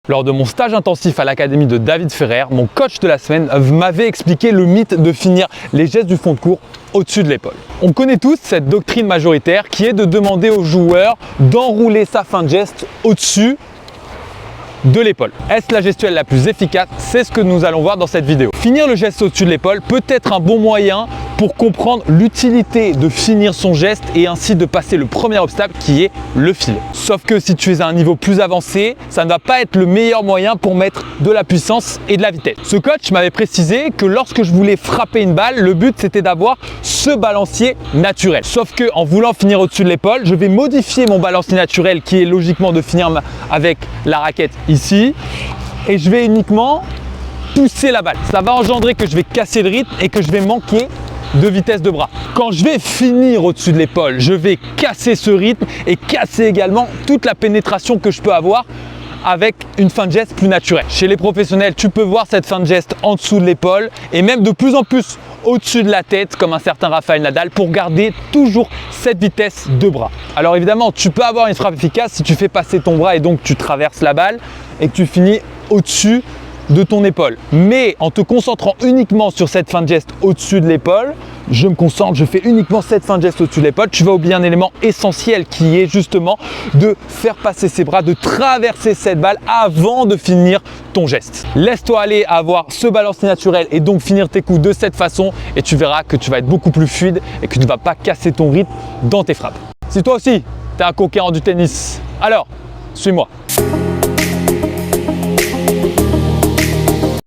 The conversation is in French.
Lors de mon stage intensif à l'académie de David Ferrer, mon coach de la semaine m'avait expliqué le mythe de finir les gestes du fond de cours au-dessus de l'épaule. On connaît tous cette doctrine majoritaire qui est de demander au joueur d'enrouler sa fin de geste au-dessus de l'épaule. Est-ce la gestuelle la plus efficace? C'est ce que nous allons voir dans cette vidéo. Finir le geste au-dessus de l'épaule peut être un bon moyen pour comprendre l'utilité de finir son geste et ainsi de passer le premier obstacle qui est le filet. Sauf que si tu es à un niveau plus avancé, ça ne va pas être le meilleur moyen pour mettre de la puissance et de la vitesse. Ce coach m'avait précisé que lorsque je voulais frapper une balle, le but c'était d'avoir ce balancier naturel. Sauf que en voulant finir au-dessus de l'épaule, je vais modifier mon balancier naturel qui est logiquement de finir avec la raquette ici et je vais uniquement pousser la balle. Ça va engendrer que je vais casser le rythme et que je vais manquer de vitesse de bras. Quand je vais finir au-dessus de l'épaule, je vais casser ce rythme et casser également toute la pénétration que je peux avoir avec une fin de geste plus naturelle. Chez les professionnels, tu peux voir cette fin de geste en dessous de l'épaule et même de plus en plus au-dessus de la tête comme un certain Rafael Nadal pour garder toujours cette vitesse de bras. Alors évidemment, tu peux avoir une frappe efficace si tu fais passer ton bras et donc tu traverses la balle et que tu finis au-dessus de ton épaule. Mais en te concentrant uniquement sur cette fin de geste au-dessus de l'épaule, je me concentre, je fais uniquement cette fin de geste au-dessus de l'épaule, tu vas oublier un élément essentiel qui est justement de faire passer ses bras, de traverser cette balle avant de finir ton geste. Laisse-toi aller à avoir ce balancier naturel et donc finir tes coups de cette façon et tu verras que tu vas être beaucoup plus fluide et que tu ne vas pas casser ton rythme dans tes frappes. Si toi aussi, tu es un conquérant du tennis, alors suis-moi.